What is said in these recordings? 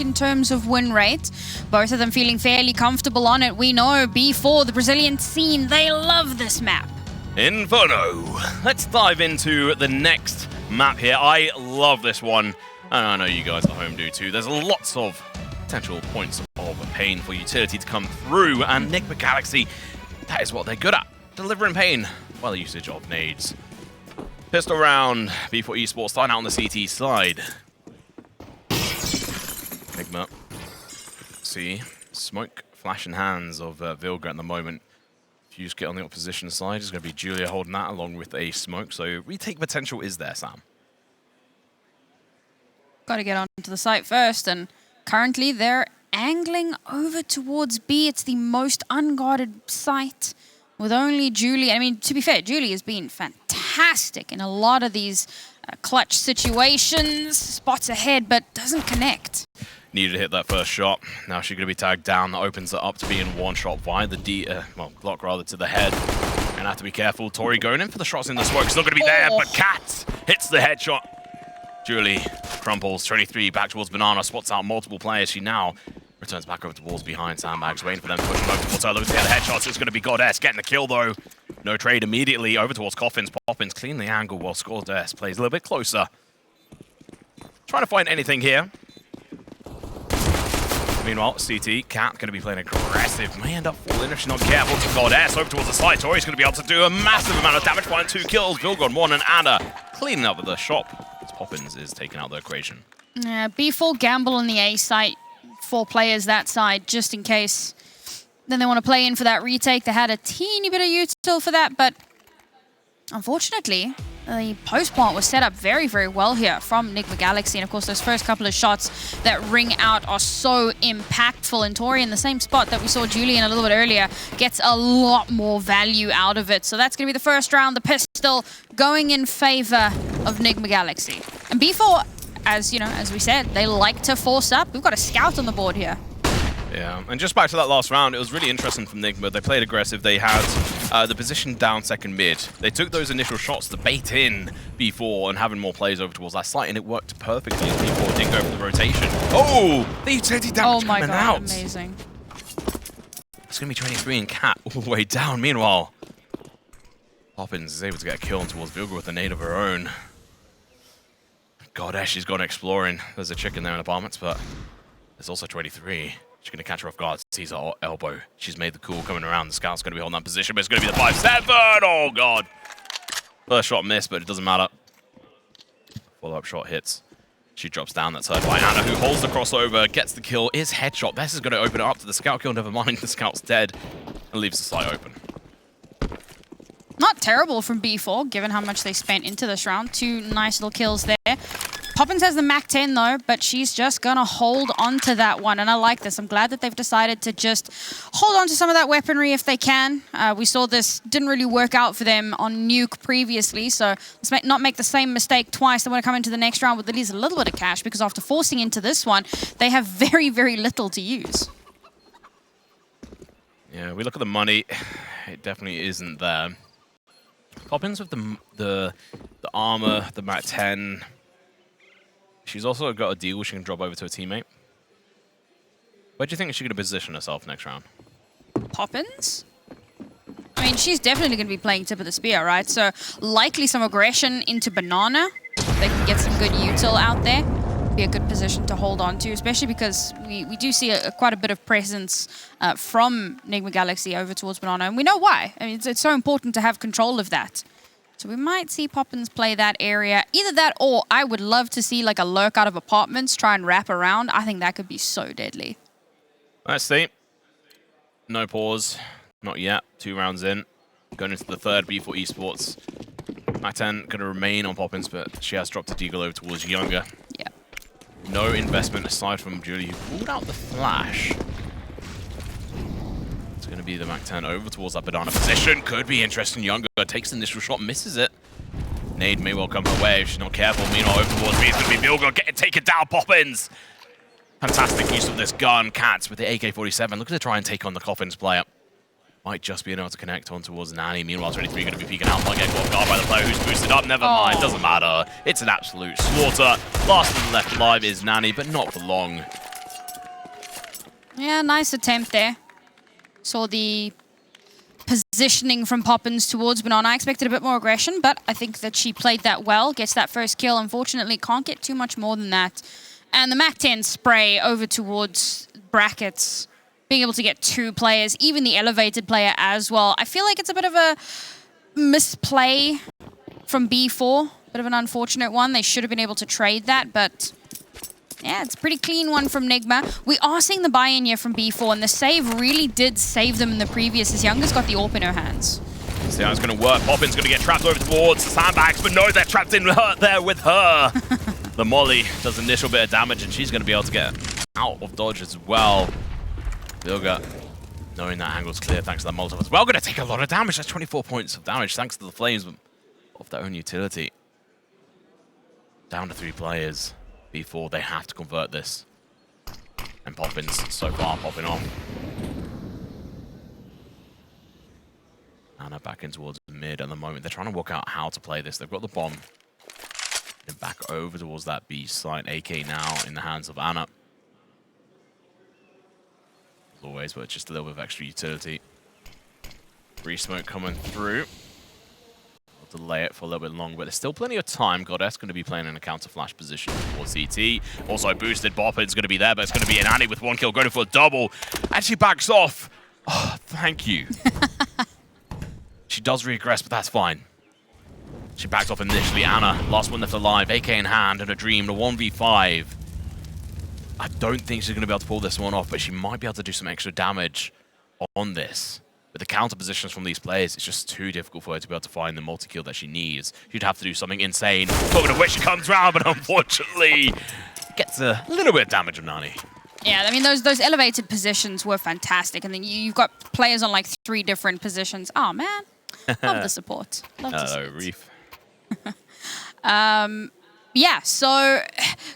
in terms of win rate. Both of them feeling fairly comfortable on it. We know B4, the Brazilian scene, they love this map. Inferno. Let's dive into the next map here. I love this one, and I know you guys at home do too. There's lots of potential points of pain for utility to come through, and Nigma Galaxy, that is what they're good at. Delivering pain by the usage of nades. Pistol round, B4 Esports starting out on the CT side. Nigma. See, smoke flashing hands of Vilga at the moment. Fuse kit on the opposition side is going to be Julia holding that along with a smoke. So retake potential is there, Sam. Got to get onto the site first, and currently they're angling over towards B. It's the most unguarded site with only Julie. I mean, to be fair, Julie has been fantastic in a lot of these clutch situations. Spots ahead, but doesn't connect. Needed to hit that first shot. Now she's going to be tagged down. That opens it up to being one shot via the Glock rather to the head. And have to be careful. Tori going in for the shots in the smoke. It's not going to be there, but Cat hits the headshot. Julie crumples 23 back towards Banana, spots out multiple players. She now returns back over to walls behind Sandbags, waiting for them to push them over towards her. Looking to get the headshots. It's going to be Goddess getting the kill though. No trade immediately over towards Coffins. Poppins clean the angle while Goddess plays a little bit closer. Trying to find anything here. Meanwhile, CT, Cat going to be playing aggressive. May end up falling if she's not careful to Goddess. Over towards the side. Tori's going to be able to do a massive amount of damage by 2 kills. Vilga on 1 and Anna cleaning up with the shop. Poppins is taking out the equation. Yeah, B4 gamble on the A site. 4 players that side, just in case. Then they want to play in for that retake. They had a teeny bit of util for that, but unfortunately, the post plant was set up very, very well here from Nigma Galaxy. And of course, those first couple of shots that ring out are so impactful. And Tori, in the same spot that we saw Julian a little bit earlier, gets a lot more value out of it. So that's going to be the first round. The pistol going in favor of Nigma Galaxy. And B4, as you know, as we said, they like to force up. We've got a scout on the board here. Yeah, and just back to that last round, it was really interesting from Nigma. They played aggressive. They had the position down second mid. They took those initial shots to bait in B4 and having more players over towards that site, and it worked perfectly. B4 didn't go for the rotation. Oh, the utility damage coming out. Oh my god, amazing. It's going to be 23 and Cat all the way down. Meanwhile, Poppins is able to get a kill towards Vilga with a nade of her own. Goddess, she's gone exploring. There's a chicken there in apartments, but there's also 23. She's going to catch her off guard, sees her elbow. She's made the call coming around. The scout's going to be holding that position, but it's going to be the 5-7. Oh, God. First shot missed, but it doesn't matter. Follow-up shot hits. She drops down. That's heard by Anna, who holds the crossover, gets the kill, is headshot. This is going to open it up to the scout kill. Never mind, the scout's dead, and leaves the site open. Not terrible from B4, given how much they spent into this round. 2 nice little kills there. Poppins has the Mac 10 though, but she's just gonna hold on to that one, and I like this. I'm glad that they've decided to just hold on to some of that weaponry if they can. We saw this didn't really work out for them on Nuke previously, so let's not make the same mistake twice. They want to come into the next round with at least a little bit of cash, because after forcing into this one, they have very, very little to use. Yeah, we look at the money, it definitely isn't there. Poppins with the armor, the Mac 10. She's also got a deal where she can drop over to a teammate. Where do you think she's going to position herself next round? Poppins? I mean, she's definitely going to be playing tip of the spear, right? So likely some aggression into Banana. They can get some good util out there. Be a good position to hold on to, especially because we do see quite a bit of presence from Nigma Galaxy over towards Banana, and we know why. I mean, it's so important to have control of that. So we might see Poppins play that area. Either that, or I would love to see like a lurk out of apartments, try and wrap around. I think that could be so deadly. Let's see. No pause. Not yet. 2 rounds in. Going into the third B4 Esports. Mac 10 going to remain on Poppins, but she has dropped a deagle over towards Younger. Yeah. No investment aside from Julie, who pulled out the flash. Going to be the Mac 10 over towards that Banana position. Could be interesting. Younger takes the initial shot, misses it. Nade may well come her way if she's not careful. Meanwhile, over towards me, it's going to be Vilga getting taken down. Poppins. Fantastic use of this gun. Cats with the AK-47. Looking to try and take on the Coffins player. Might just be able to connect on towards Nani. Meanwhile, 23 going to be peeking out. Might get caught guard by the player who's boosted up. Never mind. Doesn't matter. It's an absolute slaughter. Last one left alive is Nani, but not for long. Yeah, nice attempt there. Saw the positioning from Poppins towards Banana. I expected a bit more aggression, but I think that she played that well. Gets that first kill. Unfortunately, can't get too much more than that. And the MAC-10 spray over towards brackets. Being able to get 2 players, even the elevated player as well. I feel like it's a bit of a misplay from B4. Bit of an unfortunate one. They should have been able to trade that, but yeah, it's a pretty clean one from Nigma. We are seeing the buy-in here from B4, and the save really did save them in the previous. As Younger's got the AWP in her hands. See how it's going to work. Poppins going to get trapped over towards the sandbags, but no, they're trapped in there with her. The Molly does an initial bit of damage, and she's going to be able to get out of dodge as well. Vilga, knowing that angle's clear thanks to that Molotov as well, going to take a lot of damage. That's 24 points of damage thanks to the flames of their own utility. Down to 3 players. Before they have to convert this. And Poppins so far popping off. Anna back in towards mid at the moment. They're trying to work out how to play this. They've got the bomb. And back over towards that B site. AK now in the hands of Anna. As always, but just a little bit of extra utility. Free smoke coming through. Delay it for a little bit longer, but there's still plenty of time. Goddess going to be playing in a counter flash position for CT. Also boosted Boppin's going to be there, but it's going to be an Annie with 1 kill going for a double. And she backs off. Oh, thank you. She does regress, but that's fine. She backed off initially. Anna, last one left alive, AK in hand, and a dream, the 1v5. I don't think she's going to be able to pull this one off, but she might be able to do some extra damage on this. But the counter positions from these players, it's just too difficult for her to be able to find the multi-kill that she needs. She'd have to do something insane. Talking of which, she comes round, but unfortunately gets a little bit of damage of Nani. Yeah, I mean, those elevated positions were fantastic. And then you've got players on like 3 different positions. Oh, man. Love the support. Love the support. Reef. Yeah, so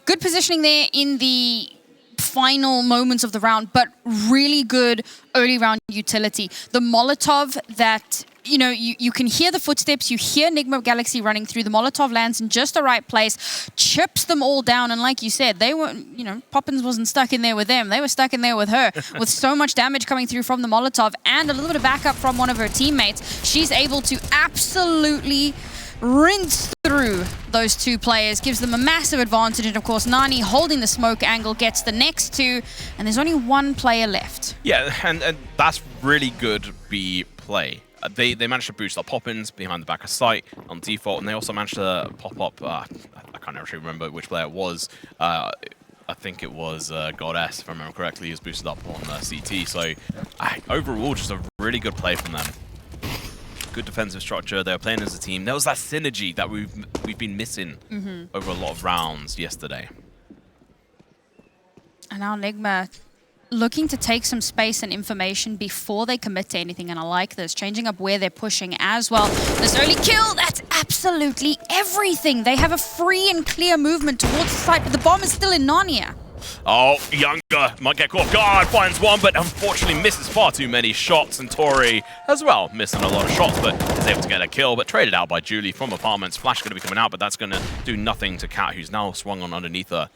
good positioning there in the final moments of the round, but really good early round utility. The Molotov that, you know, you can hear the footsteps, you hear Nigma Galaxy running through, the Molotov lands in just the right place, chips them all down, and like you said, they were, you know, Poppins wasn't stuck in there with them, they were stuck in there with her, with so much damage coming through from the Molotov and a little bit of backup from one of her teammates. She's able to absolutely rinse through those 2 players, gives them a massive advantage, and of course Nani holding the smoke angle gets the next 2, and there's only 1 player left. Yeah, and that's really good B play. They managed to boost up Poppins behind the back of sight on default, and they also managed to pop up, I can't actually remember which player it was, I think it was Goddess, if I remember correctly, he was boosted up on CT, so overall just a really good play from them. Good defensive structure. They were playing as a team. There was that synergy that we've been missing over a lot of rounds yesterday. And now Nigma looking to take some space and information before they commit to anything, and I like this. Changing up where they're pushing as well. This early kill, that's absolutely everything. They have a free and clear movement towards the site, but the bomb is still in Narnia. Oh, Younger might get caught off guard, finds one, but unfortunately misses far too many shots. And Tori as well, missing a lot of shots, but is able to get a kill, but traded out by Julie from Apartments. Flash going to be coming out, but that's going to do nothing to Cat, who's now swung on underneath her.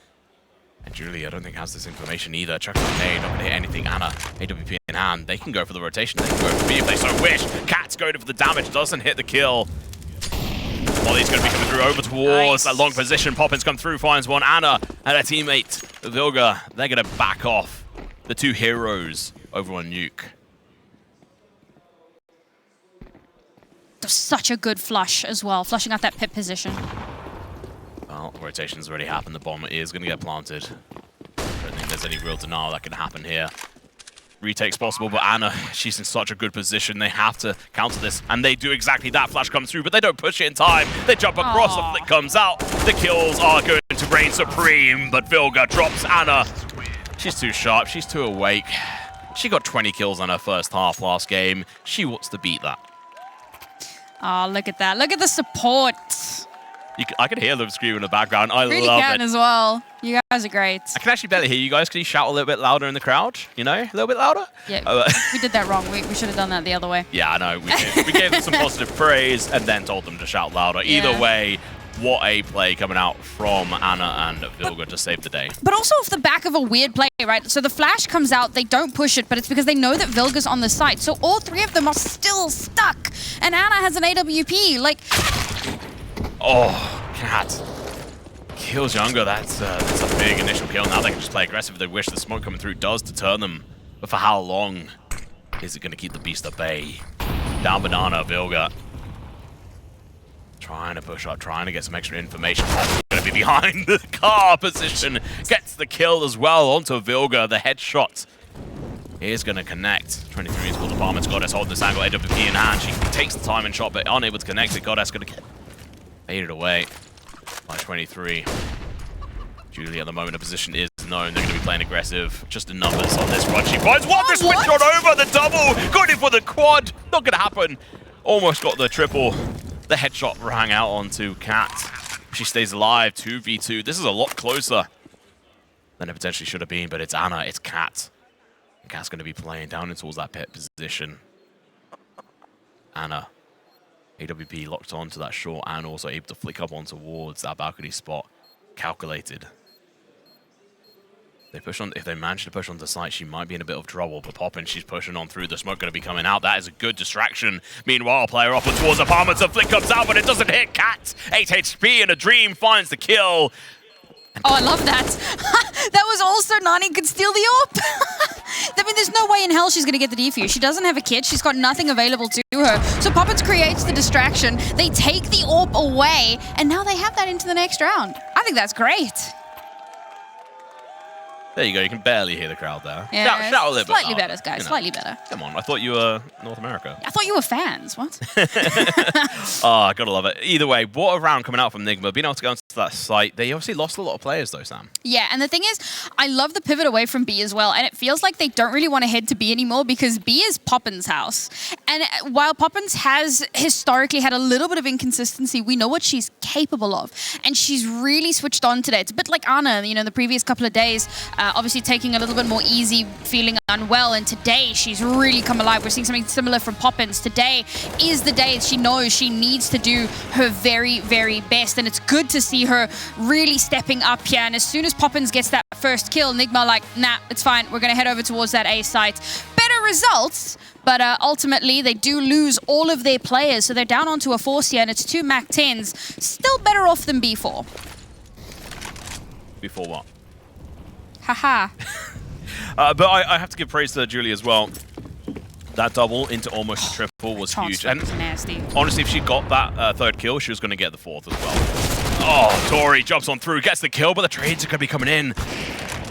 And Julie, I don't think has this information either. Chucking on A, not going to hit anything. Anna, AWP in hand. They can go for the rotation. They can go for B if they so wish. Cat's going for the damage, doesn't hit the kill. Molly's going to be coming through over towards that long position. Poppins come through, finds one. Anna and her teammate, Vilga, they're going to back off. The 2 heroes over on Nuke. That's such a good flush as well, flushing out that pit position. Well, rotation's already happened. The bomb is going to get planted. I don't think there's any real denial that can happen here. Retake's possible, but Anna, she's in such a good position. They have to counter this, and they do exactly that. Flash comes through, but they don't push it in time. They jump across, the flick comes out. The kills are going to reign supreme, but Vilga drops Anna. She's too sharp, she's too awake. She got 20 kills on her first half last game. She wants to beat that. Oh, look at that. Look at the support. I can hear them screaming in the background. I really love can it. as well. You guys are great. I can actually barely hear you guys. Can you shout a little bit louder in the crowd? You know, a little bit louder? Yeah, we did that wrong. We should have done that the other way. Yeah, I know. We did. We gave them some positive praise and then told them to shout louder. Either way, What a play coming out from Anna and Vilga to save the day. But also off the back of a weird play, right? So the flash comes out, they don't push it, but it's because they know that Vilga's on the site. So all three of them are still stuck. And Anna has an AWP, like... Oh, Cat. Kills Younger, that's a big initial kill. Now they can just play aggressive if they wish. The smoke coming through does deter them. But for how long is it going to keep the beast at bay? Down banana, Vilga. Trying to push up, trying to get some extra information. Going to be behind the car position. Gets the kill as well onto Vilga. The headshot is going to connect. 23 is for the Palmer's Goddess holding this angle. AWP in hand. She takes the time and shot, but unable to connect it. Goddess going to get faded away by 23. Julie at the moment, the position is known. They're going to be playing aggressive. Just the numbers on this run. She finds one. The switch shot over the double. Got it for the quad. Not going to happen. Almost got the triple. The headshot rang out onto Cat. She stays alive. 2v2. This is a lot closer than it potentially should have been, but it's Anna. It's Cat. And Cat's going to be playing down towards that pit position. Anna. AWP locked onto that short and also able to flick up on towards that balcony spot. Calculated. If they manage to push onto the site, she might be in a bit of trouble. But Poppins, she's pushing on through. The smoke going to be coming out. That is a good distraction. Meanwhile, player up and towards the Palmer. The flick comes out, but it doesn't hit. Cat, 8 HP and a dream finds the kill. Oh, I love that. That was also Nani could steal the AWP. I mean, there's no way in hell she's going to get the defuse. She doesn't have a kit. She's got nothing available to her. So Poppins creates the distraction. They take the AWP away, and now they have that into the next round. I think that's great. There you go. You can barely hear the crowd there. Yeah, shout a little slightly bit. better, guys. Slightly better. Come on. I thought you were North America. I thought you were fans. What? Oh, gotta love it. Either way, what a round coming out from Nigma. Being able to go into that site. They obviously lost a lot of players, though, Sam. Yeah, and the thing is, I love the pivot away from B as well. And it feels like they don't really want to head to B anymore because B is Poppins' house. And while Poppins has historically had a little bit of inconsistency, we know what she's capable of. And she's really switched on today. It's a bit like Anna, you know, the previous couple of days, obviously taking a little bit more easy, feeling unwell. And today, she's really come alive. We're seeing something similar from Poppins. Today is the day she knows she needs to do her very, very best. And it's good to see her really stepping up here. And as soon as Poppins gets that first kill, Nigma like, nah, it's fine. We're going to head over towards that A site. Better results, but ultimately they do lose all of their players. So they're down onto a force here, and it's 2 MAC-10s. Still better off than B4. Before what? Haha. But I have to give praise to Julie as well. That double into almost a triple was huge. And nasty. Honestly, if she got that third kill, she was going to get the fourth as well. Oh, Tori jumps on through, gets the kill, but the trades are going to be coming in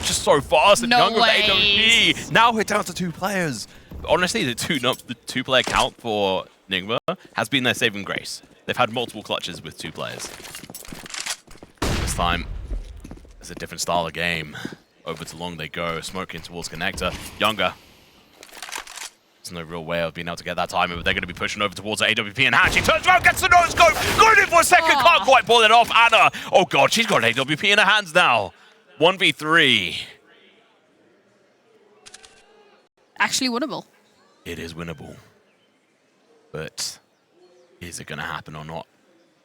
just so fast. And No Younger with AWP. Now we're down to 2 players. But honestly, the two-player count for Nigma has been their saving grace. They've had multiple clutches with 2 players. This time, it's a different style of game. Over to long they go, smoking towards connector. Younger. There's no real way of being able to get that timing, but they're going to be pushing over towards the AWP in hand. She turns around, gets the no-scope, going in for a second, can't quite pull it off. Anna, oh god, she's got an AWP in her hands now. 1v3. Actually winnable. It is winnable. But is it going to happen or not?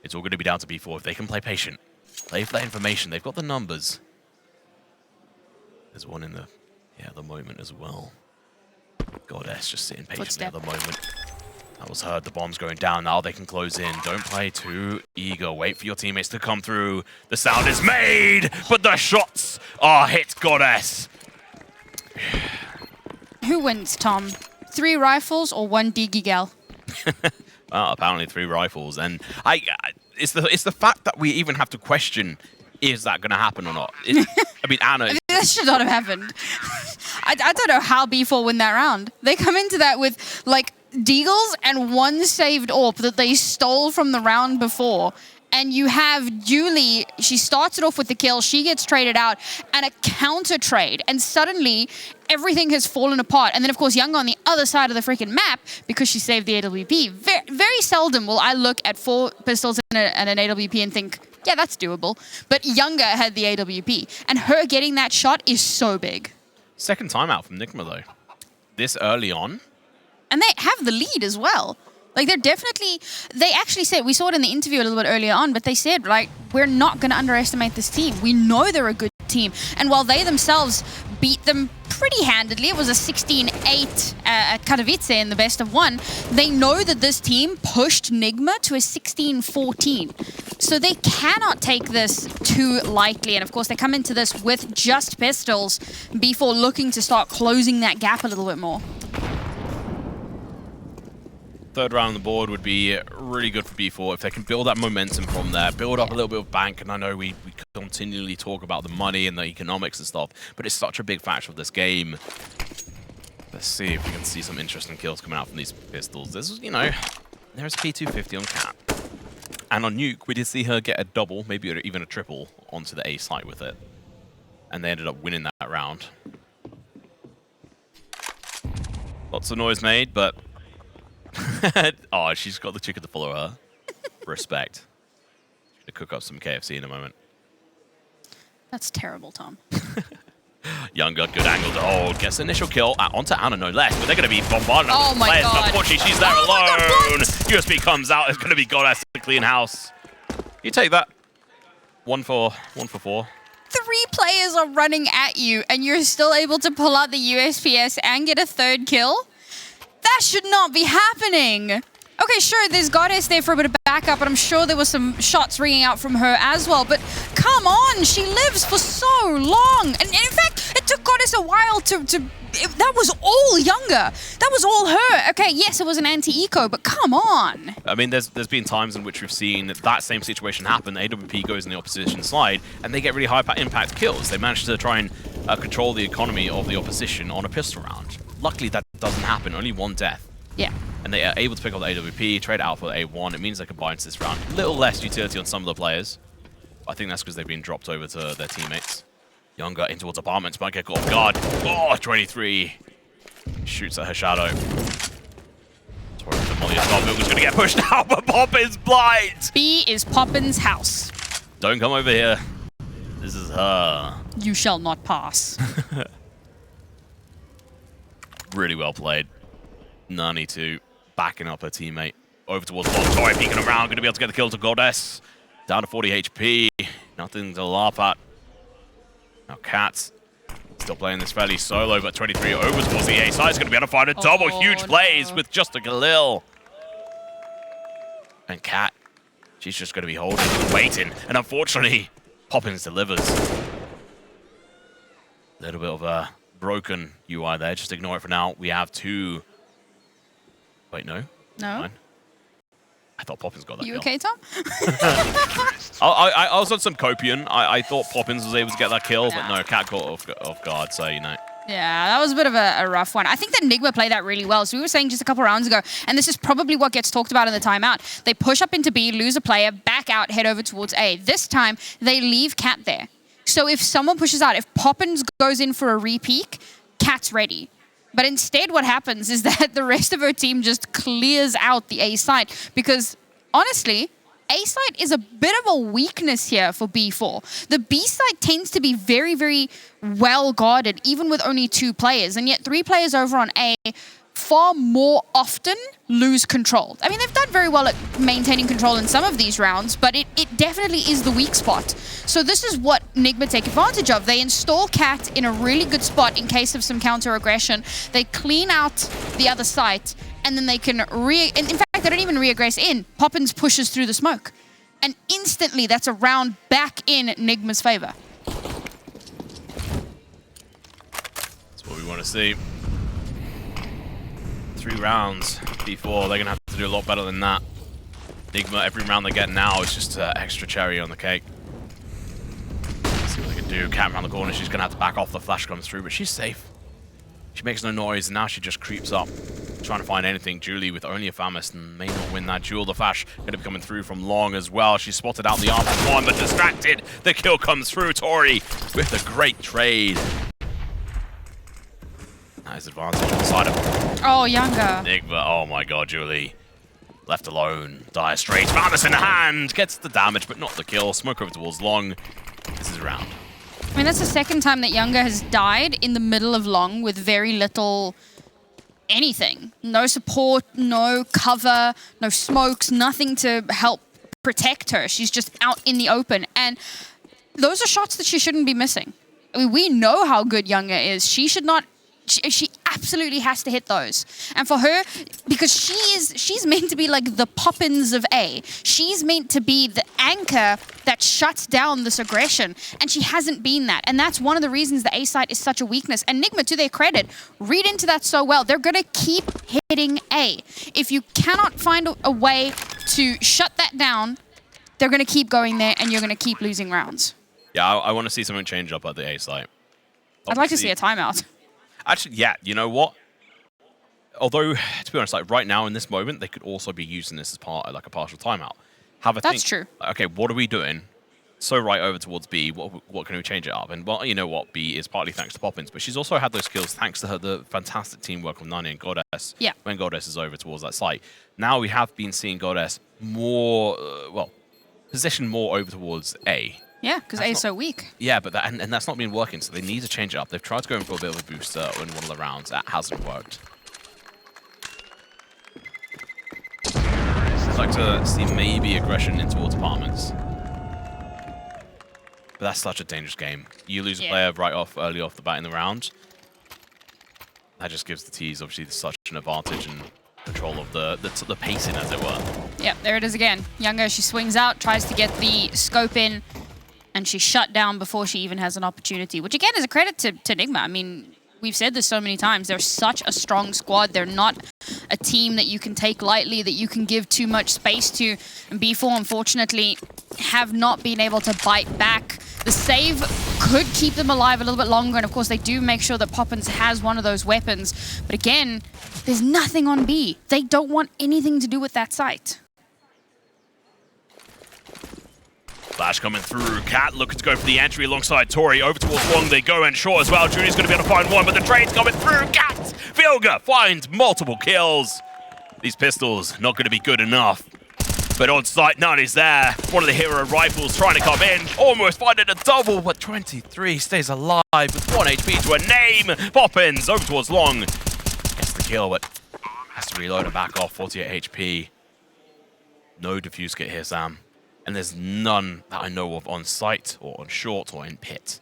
It's all going to be down to B4. If they can play patient, play for that information, they've got the numbers. There's one in the moment as well. Goddess just sitting patiently at the moment. That was heard. The bomb's going down. Now they can close in. Don't play too eager. Wait for your teammates to come through. The sound is made, but the shots are hit, Goddess. Who wins, Tom? 3 rifles or 1 Digigel? Well, apparently 3 rifles. And it's the fact that we even have to question, is that going to happen or not? I mean, Anna... That should not have happened. I don't know how B4 win that round. They come into that with, like, deagles and 1 saved AWP that they stole from the round before. And you have Julie, she starts it off with the kill, she gets traded out, and a counter trade. And suddenly, everything has fallen apart. And then, of course, Young on the other side of the freaking map, because she saved the AWP. Very, very seldom will I look at 4 pistols and an AWP and think, yeah, that's doable. But Younger had the AWP, and her getting that shot is so big. Second timeout from Nigma, though. This early on. And they have the lead as well. Like they're definitely, they actually said, we saw it in the interview a little bit earlier on, but they said, like, we're not going to underestimate this team. We know they're a good team. And while they themselves beat them pretty handedly, it was a 16-8 at Katowice in the best of one, they know that this team pushed Nigma to a 16-14. So they cannot take this too lightly. And of course, they come into this with just pistols before looking to start closing that gap a little bit more. Third round on the board would be really good for B4 if they can build that momentum from there, build up a little bit of bank. And I know we continually talk about the money and the economics and stuff, but it's such a big factor of this game. Let's see if we can see some interesting kills coming out from these pistols. This is, you know, there's a P250 on Cat. And on Nuke, we did see her get a double, maybe even a triple onto the A site with it. And they ended up winning that round. Lots of noise made, but oh, she's got the chicken to follow her. Respect. She's gonna cook up some KFC in a moment. That's terrible, Tom. Younger, good angle to hold. Gets the initial kill onto Anna, no less. But they're going to be bombarded. Oh my players. god. Unfortunately, she's there alone. USB comes out. It's going to be Goddess to clean house. You take that. One for 4. 3 players are running at you, and you're still able to pull out the USPS and get a 3rd kill? That should not be happening. Okay, sure, there's Goddess there for a bit of backup, but I'm sure there was some shots ringing out from her as well. But come on, she lives for so long. And in fact, it took Goddess a while that was all Younger. That was all her. Okay, yes, it was an anti-eco, but come on. I mean, there's been times in which we've seen that same situation happen. AWP goes in the opposition side, and they get really high impact kills. They manage to try and control the economy of the opposition on a pistol round. Luckily, that doesn't happen. Only 1 death. Yeah. And they are able to pick up the AWP, trade it out for the A1. It means they can buy into this round. A little less utility on some of the players. I think that's because they've been dropped over to their teammates. Younger in towards apartments, might get caught off guard. Oh, 23. Shoots at her shadow. Towards the Molly as well. Milga's going to get pushed out, but Poppins blind. B is Poppins' house. Don't come over here. This is her. You shall not pass. Really well played. Nani too, backing up her teammate. Over towards bottom. Tori peeking around, going to be able to get the kill to Goddess. Down to 40 HP. Nothing to laugh at. Now Cat still playing this fairly solo, but 23 over towards the A side. Is going to be able to find a double. Huge plays with just a Galil. And Cat, she's just going to be holding and waiting. And unfortunately, Poppins delivers. A little bit of a broken UI there. Just ignore it for now. We have 2. Wait, no. No. Fine. I thought Poppins got that. You kill. okay, Tom? I was on some copium. I thought Poppins was able to get that kill, but no, Cat caught off guard, so, you know. Yeah, that was a bit of a rough one. I think that Nigma played that really well. So we were saying just a couple rounds ago, and this is probably what gets talked about in the timeout. They push up into B, lose a player, back out, head over towards A. This time, they leave Cat there. So if someone pushes out, if Poppins goes in for a re-peek, Cat's ready. But instead what happens is that the rest of her team just clears out the A site because, honestly, A site is a bit of a weakness here for B4. The B site tends to be very, very well guarded, even with only 2 players. And yet 3 players over on A far more often lose control. I mean, they've done very well at maintaining control in some of these rounds, but it definitely is the weak spot. So this is what Nigma take advantage of. They install Cat in a really good spot in case of some counter-aggression. They clean out the other site, and then they can in fact, they don't even re-aggress in. Poppins pushes through the smoke. And instantly, that's a round back in Nigma's favor. That's what we want to see. 3 rounds before. They're going to have to do a lot better than that. Nigma, every round they get now is just extra cherry on the cake. Let's see what they can do. Cat around the corner. She's going to have to back off. The flash comes through, but she's safe. She makes no noise, and now she just creeps up, trying to find anything. Julie with only a Famist and may not win that duel. The flash going to be coming through from long as well. She's spotted out the arm from one, but distracted. The kill comes through. Tori with the great trade. Nice advantage on the side of Oh, Younger. Nigma. Oh my god, Julie. Left alone. Dire Straits. Famist in the hand. Gets the damage, but not the kill. Smoke over towards long. This is a round. I mean, that's the second time that Younger has died in the middle of long with very little anything. No support, no cover, no smokes, nothing to help protect her. She's just out in the open. And those are shots that she shouldn't be missing. I mean, we know how good Younger is. She should not... She absolutely has to hit those. And for her, because she's meant to be like the Poppins of A. She's meant to be the anchor that shuts down this aggression. And she hasn't been that. And that's one of the reasons the A site is such a weakness. And Nigma, to their credit, read into that so well. They're going to keep hitting A. If you cannot find a way to shut that down, they're going to keep going there and you're going to keep losing rounds. Yeah, I want to see something change up at the A site. I'd like to see a timeout. Actually, yeah, you know what? Although, to be honest, like right now in this moment, they could also be using this as part like a partial timeout. Have a think. That's true. Okay, what are we doing? So right over towards B, what can we change it up? And well, you know what? B is partly thanks to Poppins, but she's also had those skills thanks to the fantastic teamwork with Nani and Goddess. Yeah. When Goddess is over towards that site. Now we have been seeing Goddess more, positioned more over towards A. Yeah, because A is so weak. Yeah, but and that's not been working, so they need to change it up. They've tried to go in for a bit of a booster in one of the rounds. That hasn't worked. I'd like to see maybe aggression in towards apartments. But that's such a dangerous game. You lose a player right off, early off the bat in the round. That just gives the T's obviously such an advantage and control of the pacing, as it were. Yeah, there it is again. Younger, she swings out, tries to get the scope in, and she's shut down before she even has an opportunity, which again is a credit to Nigma. I mean, we've said this so many times. They're such a strong squad. They're not a team that you can take lightly, that you can give too much space to. And B4, unfortunately, have not been able to bite back. The save could keep them alive a little bit longer, and of course they do make sure that Poppins has one of those weapons. But again, there's nothing on B. They don't want anything to do with that site. Flash coming through. Cat looking to go for the entry alongside Tori. Over towards Long they go, and Shaw as well. Junior's going to be able to find one, but the trade's coming through. Cat! Vilga finds multiple kills. These pistols not going to be good enough. But on site, Nani's there. One of the hero rifles trying to come in. Almost finding a double, but 23 stays alive with 1 HP to a name. Poppins over towards Long. Gets the kill, but has to reload and back off. 48 HP. No defuse kit here, Sam. And there's none that I know of on site or on short or in pit.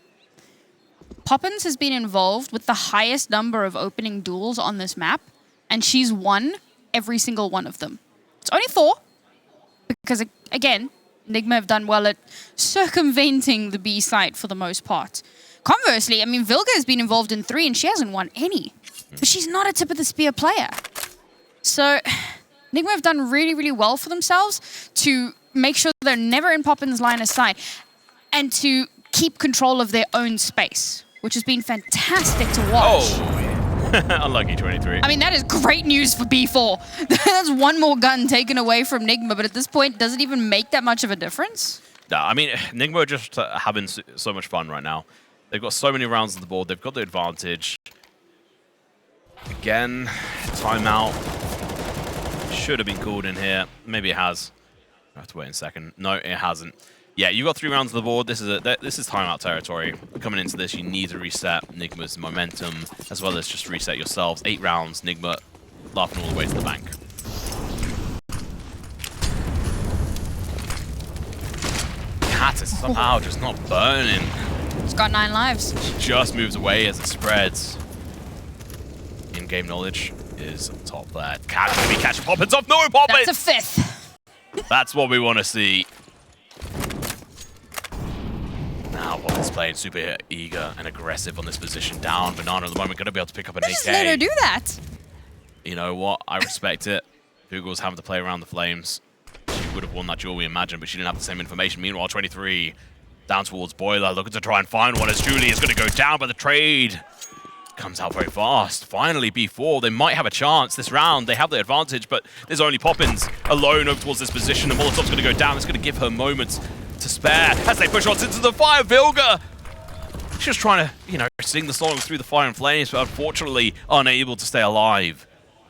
Poppins has been involved with the highest number of opening duels on this map, and she's won every single one of them. It's only 4, because again, Nigma have done well at circumventing the B site for the most part. Conversely, I mean, Vilga has been involved in 3 and she hasn't won any, but she's not a tip of the spear player. So Nigma have done really, really well for themselves to make sure they're never in Poppins' line of sight and to keep control of their own space, which has been fantastic to watch. Oh, unlucky 23. I mean, that is great news for B4. That's one more gun taken away from Nigma, but at this point, does it even make that much of a difference? No, I mean, Nigma are just having so much fun right now. They've got so many rounds on the board. They've got the advantage. Again, timeout. Should have been called in here. Maybe it has. I have to wait a second. No, it hasn't. Yeah, you got 3 rounds on the board. This is timeout territory. Coming into this, you need to reset Nigma's momentum, as well as just reset yourselves. 8 rounds, Nigma laughing all the way to the bank. Cat is somehow just not burning. It's got 9 lives. She just moves away as it spreads. In-game knowledge is top there. Cat going to be catching Poppins off. No, Poppins! That's a 5th. That's what we want to see. Now Poppins playing super eager and aggressive on this position. Down. Banana at the moment going to be able to pick up an AK. Just let her do that. You know what? I respect it. Google's having to play around the flames. She would have won that duel, we imagine, but she didn't have the same information. Meanwhile, 23 down towards Boiler, looking to try and find one as Julie is going to go down, but the trade comes out very fast. Finally, B4, they might have a chance this round. They have the advantage, but there's only Poppins alone over towards this position. The Molotov's going to go down. It's going to give her moments to spare as they push on into the fire. Vilga, she's just trying to, sing the song through the fire and flames, but unfortunately unable to stay alive.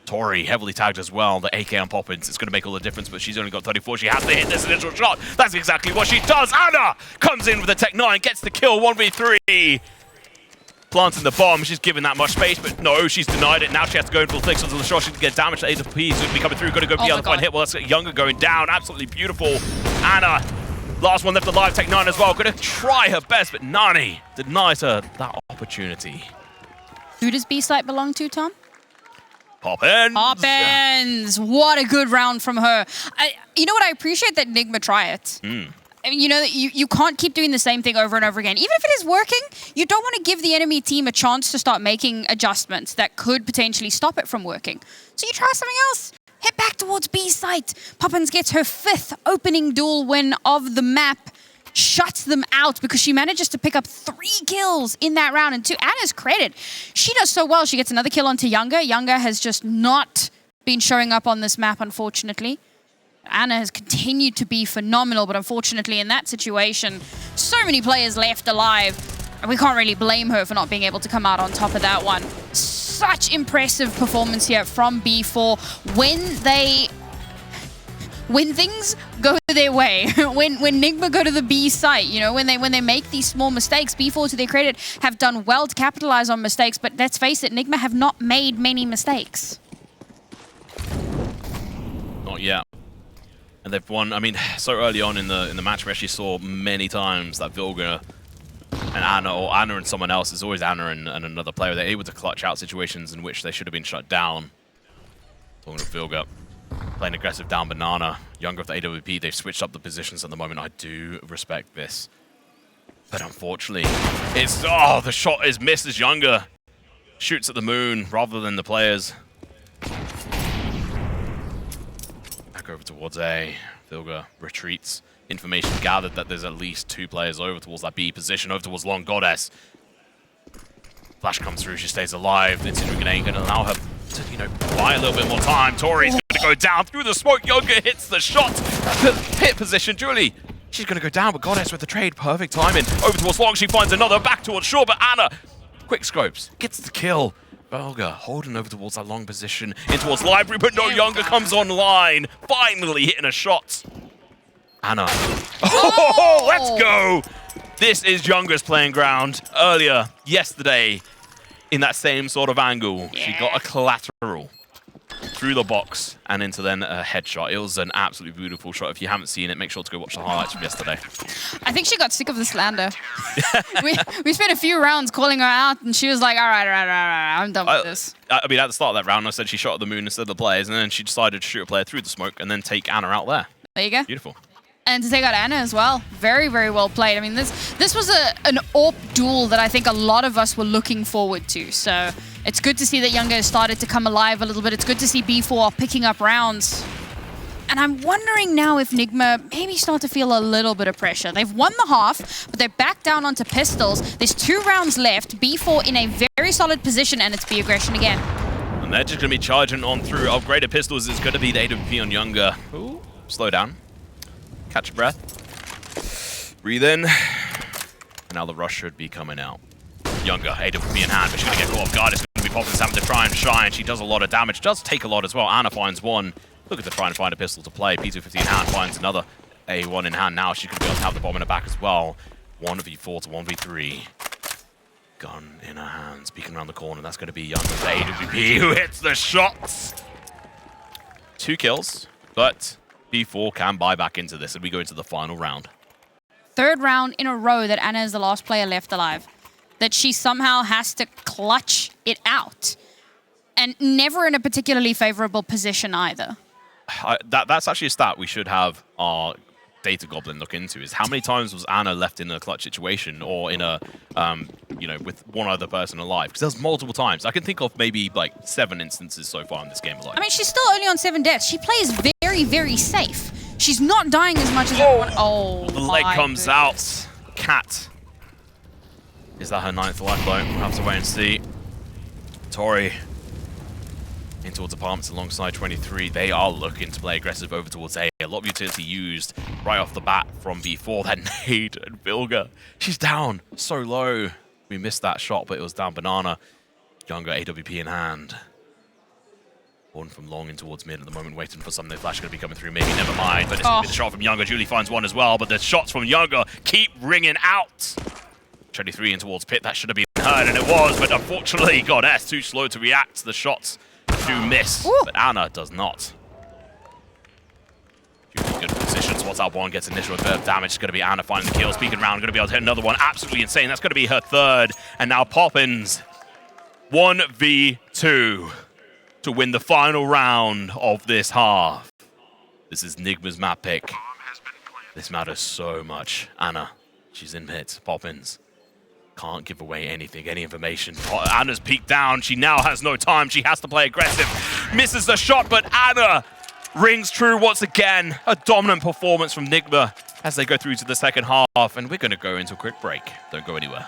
Tori heavily tagged as well. The AK on Poppins, it's going to make all the difference, but she's only got 34. She has to hit this initial shot. That's exactly what she does. Anna comes in with a Tech 9, gets the kill, 1v3. planting the bomb. She's given that much space, but no, she's denied it. Now she has to go in full flicks onto the shot. She can get damage to AWP. So be coming through. Got to go for the other point hit. Well, let's get Younger going down. Absolutely beautiful. Anna, last one left alive. Take Nani as well. Going to try her best, but Nani denies her that opportunity. Who does B site belong to, Tom? Poppins! Poppins! What a good round from her. You know what? I appreciate that Nigma try it. You know, you can't keep doing the same thing over and over again. Even if it is working, you don't want to give the enemy team a chance to start making adjustments that could potentially stop it from working. So you try something else. Head back towards B site. Poppins gets her 5th opening duel win of the map. Shuts them out because she manages to pick up 3 kills in that round. And to Anna's credit, she does so well. She gets another kill onto Younger. Younger has just not been showing up on this map, unfortunately. Anna has continued to be phenomenal, but unfortunately in that situation, so many players left alive. And we can't really blame her for not being able to come out on top of that one. Such impressive performance here from B4 when things go their way, when Nigma go to the B site, you know, when they make these small mistakes, B4 to their credit have done well to capitalize on mistakes, but let's face it, Nigma have not made many mistakes. Not yet. And they've won, I mean, so early on in the match we actually saw many times that Vilga and Anna, or Anna and someone else, it's always Anna and another player, they're able to clutch out situations in which they should have been shut down. Talking of Vilga. Playing aggressive down Banana. Younger with the AWP, they've switched up the positions at the moment. I do respect this. But unfortunately, it's... Oh, the shot is missed as Younger shoots at the moon rather than the players. Back over towards A. Vilga retreats. Information gathered that there's at least 2 players over towards that B position, over towards Long Goddess. Flash comes through, she stays alive. It's ain't going to allow her to, you know, buy a little bit more time. Tori's going to go down through the smoke. Younger hits the shot. Hit position. Julie, she's going to go down, but Goddess with the trade. Perfect timing. Over towards Long, she finds another. Back towards Shaw, but Anna, quick scopes, gets the kill. Vilga holding over towards that long position. In towards Library, but no, Younger comes online. Finally hitting a shot. Anna. Oh, let's go. This is Younger's playing ground. Earlier, yesterday, in that same sort of angle, she got a collateral through the box and into then a headshot. It was an absolutely beautiful shot. If you haven't seen it, make sure to go watch the highlights from yesterday. I think she got sick of the slander. we spent a few rounds calling her out, and she was like, all right, I'm done with this. I mean, at the start of that round, I said she shot at the moon instead of the players, and then she decided to shoot a player through the smoke and then take Anna out there. There you go. Beautiful. And to take out Anna as well. Very, very well played. I mean, this was an AWP duel that I think a lot of us were looking forward to. So it's good to see that Younger has started to come alive a little bit. It's good to see B4 picking up rounds. And I'm wondering now if Nigma maybe start to feel a little bit of pressure. They've won the half, but they're back down onto pistols. There's 2 rounds left. B4 in a very solid position, and it's B aggression again. And they're just going to be charging on through. Upgraded pistols is going to be the AWP on Younger. Ooh, slow down. Catch your breath. Breathe in. And now the rush should be coming out. Younger, AWP in hand, but she's going to get caught off guard. It's going to be Poppins having to try and shine. She does a lot of damage. Does take a lot as well. Anna finds one. Look at the try and find a pistol to play. P250 in hand finds another A1 in hand. Now she's going to be able to have the bomb in her back as well. 1v4 to 1v3. Gun in her hands, peeking around the corner. That's going to be Younger's AWP who hits the shots. 2 kills, but B4 can buy back into this, and we go into the final round. 3rd round in a row that Anna is the last player left alive. That she somehow has to clutch it out. And never in a particularly favorable position either. That's actually a stat we should have our data goblin look into, is how many times was Anna left in a clutch situation or in a, you know, with one other person alive? Because there's multiple times. I can think of maybe like 7 instances so far in this game alive. I mean, she's still only on 7 deaths. She plays very, very safe. She's not dying as much as everyone. Oh, the leg comes out. Cat. Is that her 9th lifeboat? We'll have to wait and see. Tori in towards apartments alongside 23. They are looking to play aggressive over towards A. A lot of utility used right off the bat from B4. That nade and Vilga. She's down so low. We missed that shot, but it was down Banana. Younger AWP in hand. One from long in towards mid at the moment, waiting for something. Flash going to be coming through, maybe, never mind. But it's going to be the shot from Younger. Julie finds one as well, but the shots from Younger keep ringing out. 23 in towards pit. That should have been heard, and it was, but unfortunately, Goddess too slow to react. The shots do miss, but Anna does not. Really good positions. What's up? One gets initial bit of damage. It's going to be Anna finding the kill. Speaking round, going to be able to hit another one. Absolutely insane. That's going to be her third. And now Poppins, 1v2 to win the final round of this half. This is Nigma's map pick. This matters so much. Anna, she's in pit. Poppins can't give away anything, any information. Anna's peeked down. She now has no time. She has to play aggressive. Misses the shot, but Anna rings true once again. A dominant performance from Nigma as they go through to the second half. And we're going to go into a quick break. Don't go anywhere.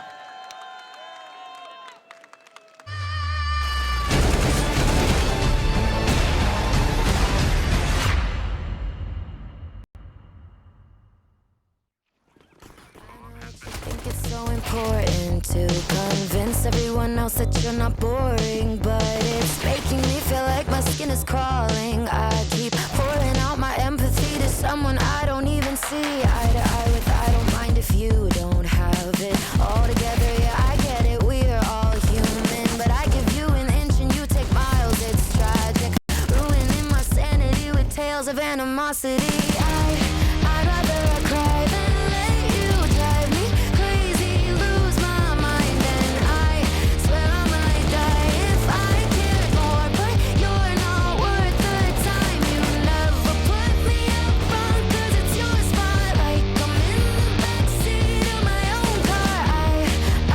Important to convince everyone else that you're not boring, but it's making me feel like my skin is crawling. I keep pouring out my empathy to someone I don't even see eye to eye with. I don't mind if you don't have it all together. Yeah, I get it, we're all human, but I give you an inch and you take miles. It's tragic, ruining my sanity with tales of animosity. I'd rather cry than let you drive me crazy, lose my mind, and I swear I might die if I cared more, but you're not worth the time. You never put me up front 'cause it's your spotlight. I'm in the backseat of my own car.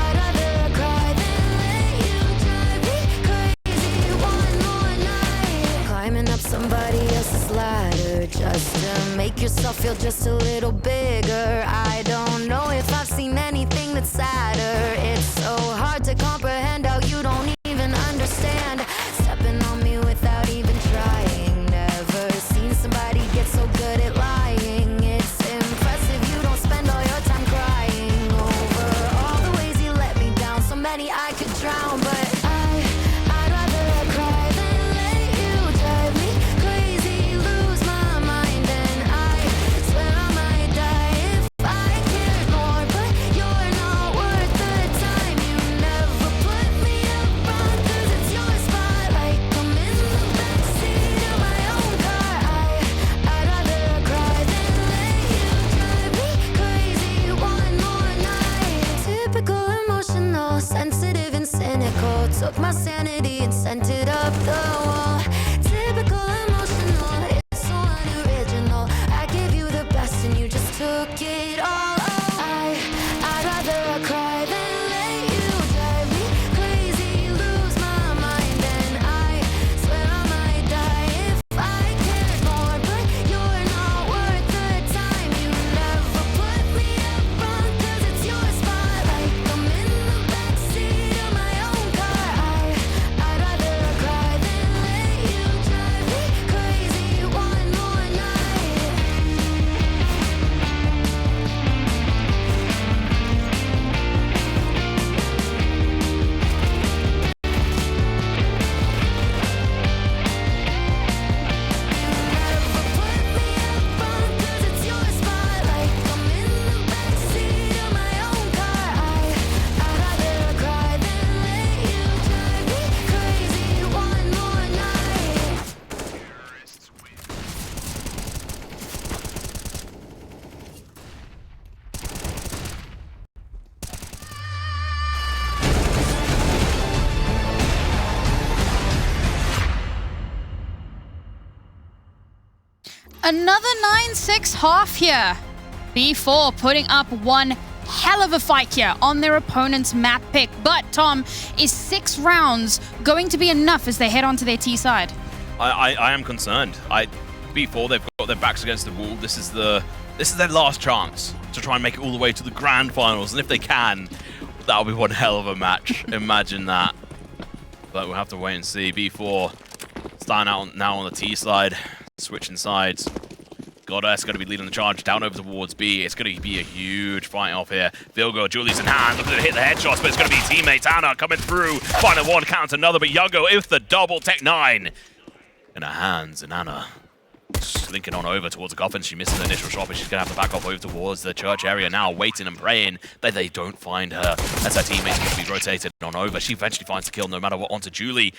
I'd rather cry than let you drive me crazy one more night. Climbing up somebody else's ladder just to make yourself feel just a little bigger. I don't know if I've seen anything that's sadder. It's so hard to comprehend how you don't even understand. Stepping on me without even trying. Never seen somebody get so good at lying. It's impressive you don't spend all your time crying over all the ways you let me down. So many I could drown, but I'd rather cry than let you drive me crazy, lose my mind, and I swear I might die if I cared more, but you're not worth the time. You never put me up front 'cause it's your spotlight. I'm in the backseat of my own car. I'd rather cry than let you drive me crazy one more night. Typical emotional, sensitive and cynical. Took my sanity and sent it up the wall. Typical emotional, it's so unoriginal. I gave you the best and you just took it all. I'd rather cry than let you drive me crazy, lose my mind, and I swear I might die if I cared more, but you're not worth the time. You never put me up front 'cause it's your spotlight. I'm in the backseat of my own car. I'd rather cry than let you drive me crazy one more night. Never put me up front 'cause it's your spotlight. I'm in the backseat of my own car. I'd rather cry than let you drive me crazy one more night. Another 9-6 half here. B4 putting up one hell of a fight here on their opponent's map pick. But, Tom, is 6 rounds going to be enough as they head onto their T side? I am concerned. B4, they've got their backs against the wall. This is their last chance to try and make it all the way to the grand finals. And if they can, that'll be one hell of a match. Imagine that. But we'll have to wait and see. B4 starting out now on the T side, switching sides. Goddess going to be leading the charge down over towards B. It's going to be a huge fight off here. Vilgo, Julie's in hand, looking to hit the headshots, but it's going to be teammates. Anna coming through, final one, counts another, but Yogo with the double, Tech 9 in her hands, and Anna Linking on over towards the coffin. She misses the initial shot, but she's going to have to back off over towards the church area now, waiting and praying that they don't find her as her teammates going to be rotated on over. She eventually finds the kill no matter what onto Julie.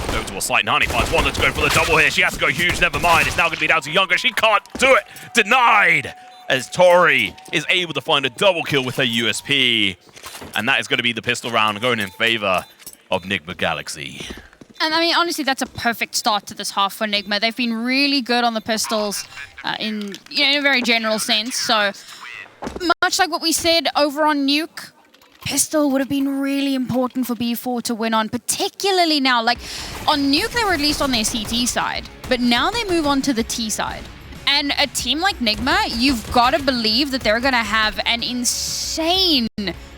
Over to a slight Nani, finds one that's going for the double here. She has to go huge, never mind. It's now going to be down to Younger. She can't do it. Denied as Tori is able to find a double kill with her USP. And that is going to be the pistol round going in favor of Nigma Galaxy. And I mean, honestly, that's a perfect start to this half for Nigma. They've been really good on the pistols in a very general sense. So much like what we said over on Nuke, pistol would have been really important for B4 to win on, particularly now. Like on Nuke, they were at least on their CT side, but now they move on to the T side. And a team like Nigma, you've got to believe that they're going to have an insane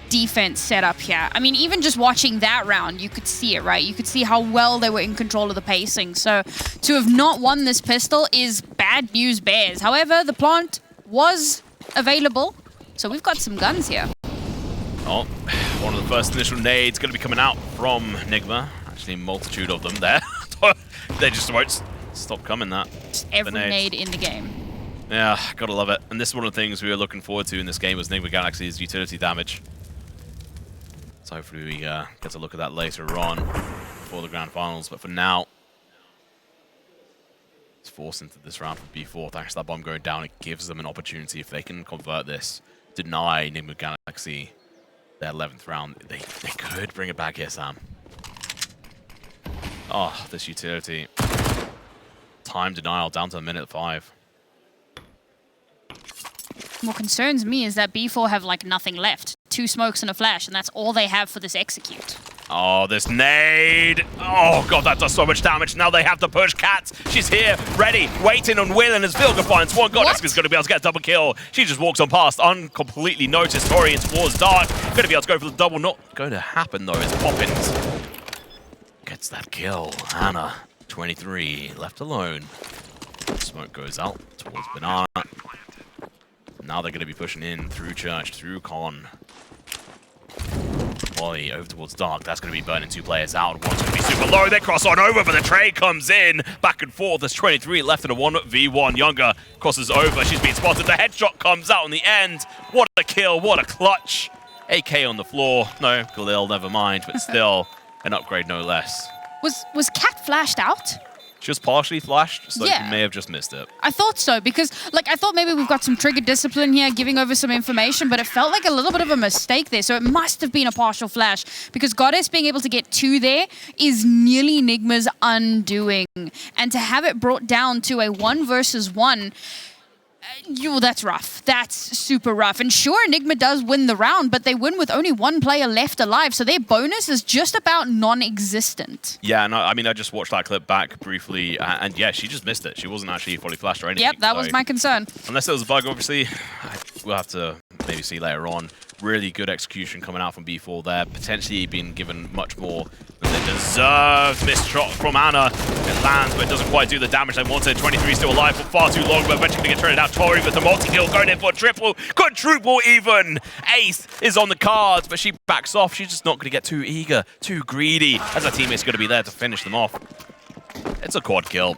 defense set up here. I mean, even just watching that round, you could see it, right? You could see how well they were in control of the pacing. So to have not won this pistol is bad news bears. However, the plant was available, so we've got some guns here. Oh, one of the first initial nades going to be coming out from Nigma. Actually, a multitude of them there. They just won't stop coming, that. Just every nade in the game. Yeah, gotta love it. And this is one of the things we were looking forward to in this game was Nigma Galaxy's utility damage. So hopefully we get to look at that later on before the grand finals. But for now, it's forced into this round for B4. Thanks to that bomb going down, it gives them an opportunity if they can convert this, deny Nigma Galaxy their 11th round. They could bring it back here, Sam. Oh, this utility. Time denial down to minute 5. What concerns me is that B4 have like nothing left. 2 smokes and a flash, and that's all they have for this execute. Oh, this nade. Oh, God, that does so much damage. Now they have to push Cat. She's here, ready, waiting on Will, and as Vilga finds one, God, Eska's going to be able to get a double kill. She just walks on past, uncompletely noticed. Tori in towards Dark. Going to be able to go for the double. Not going to happen, though, as Poppins gets that kill. Anna, 23, left alone. Smoke goes out towards Banana. Now they're going to be pushing in through Church, through Con. Wally over towards Dark. That's going to be burning 2 players out. One's going to be super low. They cross on over, but the trade comes in. Back and forth. There's 23 left in a 1v1. Younger crosses over. She's been spotted. The headshot comes out in the end. What a kill. What a clutch. AK on the floor. No, Galil, never mind. But still, an upgrade no less. Was Cat flashed out? She was partially flashed, so yeah. you may have just missed it. I thought so, because like I thought maybe we've got some trigger discipline here, giving over some information, but it felt like a little bit of a mistake there. So it must have been a partial flash, because Goddess being able to get 2 there is nearly Nigma's undoing. And to have it brought down to a 1 versus 1, that's rough. That's super rough. And sure, Nigma does win the round, but they win with only 1 player left alive, so their bonus is just about non-existent. Yeah, no, I mean, I just watched that clip back briefly, and yeah, she just missed it. She wasn't actually fully flashed or anything. Yep, that was my concern. Unless it was a bug, obviously, we'll have to maybe see later on. Really good execution coming out from B4 there, potentially being given much more than they deserve. Missed shot from Anna. It lands, but it doesn't quite do the damage they wanted. 23 still alive for far too long, but eventually going to get traded out. Tori with the multi-kill, going in for triple, quadruple even. Ace is on the cards, but she backs off. She's just not going to get too eager, too greedy, as her teammate's going to be there to finish them off. It's a quad kill.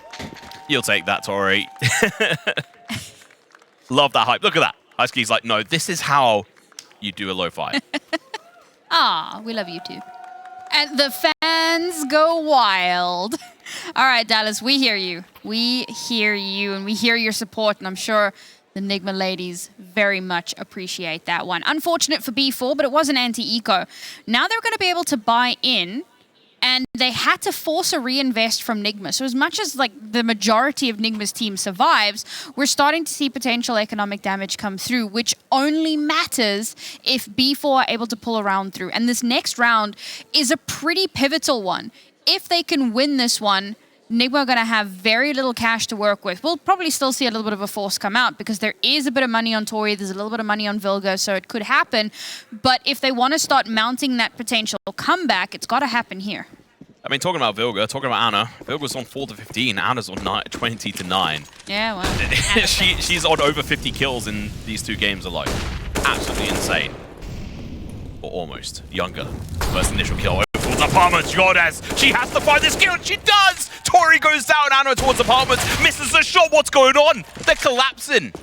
You'll take that, Tori. Love that hype. Look at that. Husky's like, no, this is how you do a low 5. Ah, we love you too. And the fans go wild. All right, Dallas, we hear you. We hear you, and we hear your support, and I'm sure the Nigma ladies very much appreciate that one. Unfortunate for B4, but it was an anti-eco. Now they're going to be able to buy in, and they had to force a reinvest from Nigma. So as much as like the majority of Nigma's team survives, we're starting to see potential economic damage come through, which only matters if B4 are able to pull a round through. And this next round is a pretty pivotal one. If they can win this one, Nigma are going to have very little cash to work with. We'll probably still see a little bit of a force come out because there is a bit of money on Tori, there's a little bit of money on Vilga, so it could happen. But if they want to start mounting that potential comeback, it's got to happen here. I mean, talking about Vilga, talking about Anna, Vilga's on 4-15, Anna's on 20-9. Yeah, well. She's on over 50 kills in these 2 games alone. Absolutely insane. Or almost. Younger. First initial kill over towards apartments. Goddess, she has to find this kill. She does. Tori goes down. Anna towards apartments. Misses the shot. What's going on? They're collapsing.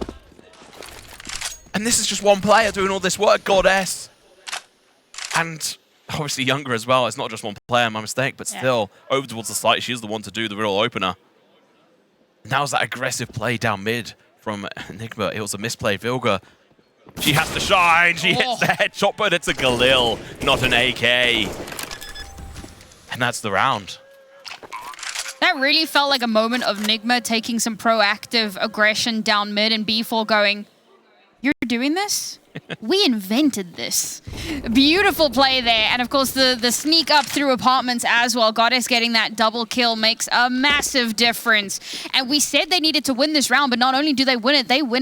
And this is just one player doing all this work. Goddess. And obviously younger as well. It's not just one player, my mistake. But still, over towards the site. She is the one to do the real opener. Now is that aggressive play down mid from Nigma. It was a misplay. Vilga. She has to shine. She hits the headshot, but it's a Galil, not an AK. And that's the round. That really felt like a moment of Nigma taking some proactive aggression down mid and B4 going, "You're doing this? We invented this." Beautiful play there. And of course, the sneak up through apartments as well. Goddess getting that double kill makes a massive difference. And we said they needed to win this round, but not only do they win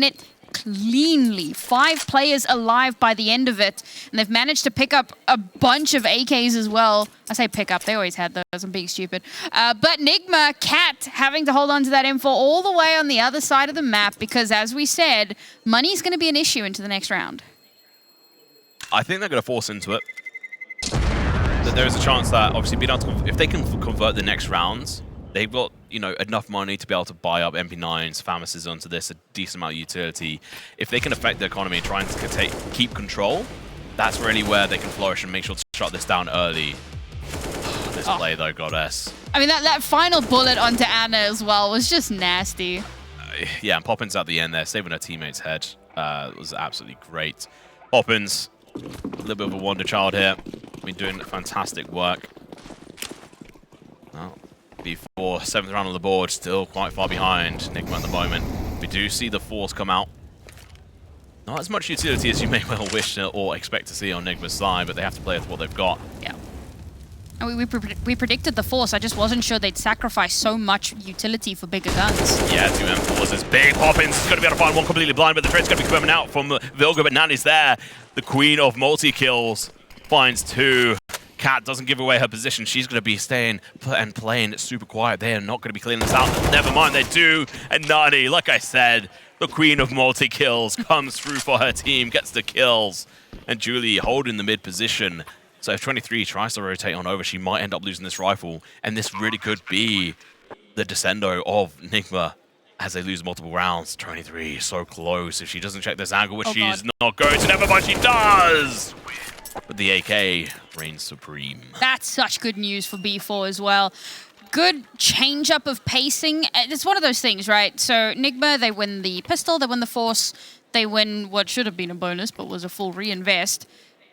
it cleanly. 5 players alive by the end of it. And they've managed to pick up a bunch of AKs as well. I say pick up, they always had those. I'm being stupid. But Nigma, Cat having to hold on to that info all the way on the other side of the map because, as we said, money's going to be an issue into the next round. I think they're going to force into it. That there is a chance that, obviously, being able to, if they can convert the next rounds, they've got, you know, enough money to be able to buy up MP9s, Famises onto this, a decent amount of utility. If they can affect the economy and try and keep control, that's really where they can flourish and make sure to shut this down early. This play, though, Goddess. I mean, that final bullet onto Anna as well was just nasty. Yeah, and Poppins at the end there, saving her teammate's head. Was absolutely great. Poppins, a little bit of a wonder child here. Been doing fantastic work. Well, before 7th round on the board, still quite far behind Nigma at the moment. We do see the Force come out. Not as much utility as you may well wish or expect to see on Nigma's side, but they have to play with what they've got. Yeah. And we predicted the Force. I just wasn't sure they'd sacrifice so much utility for bigger guns. Yeah, 2 M4s. It's big. Poppins is going to be able to find one completely blind, but the trade's going to be coming out from Vilga, but Nani's there. The queen of multi-kills finds 2. Cat doesn't give away her position. She's going to be staying and playing super quiet. They are not going to be clearing this out. Never mind, they do. And Nani, like I said, the queen of multi-kills comes through for her team, gets the kills. And Julie holding the mid position. So if 23 tries to rotate on over, she might end up losing this rifle. And this really could be the descendo of Nigma as they lose multiple rounds. 23 so close. If she doesn't check this angle, which she's not going to, never mind, she does! But the AK reigns supreme. That's such good news for B4 as well. Good change up of pacing. It's one of those things, right? So Nigma, they win the pistol, they win the Force, they win what should have been a bonus, but was a full reinvest.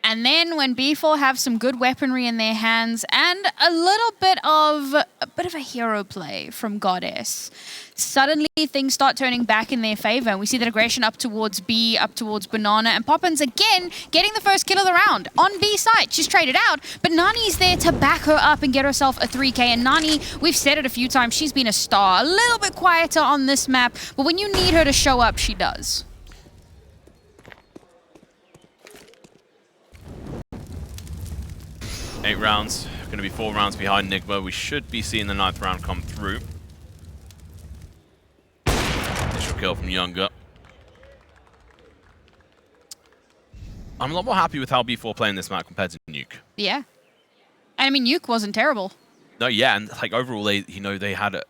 And then when B4 have some good weaponry in their hands and a little bit of a hero play from Goddess, suddenly things start turning back in their favor. And we see that aggression up towards B, up towards Banana, and Poppins again getting the first kill of the round on B site. She's traded out, but Nani's there to back her up and get herself a 3K. And Nani, we've said it a few times, she's been a star. A little bit quieter on this map, but when you need her to show up, she does. Eight rounds, going to be 4 rounds behind Nigma. We should be seeing the 9th round come through. Initial kill from Younger. I'm a lot more happy with how B4 playing this map compared to Nuke. Yeah. I mean, Nuke wasn't terrible. No, yeah, and like overall, they had a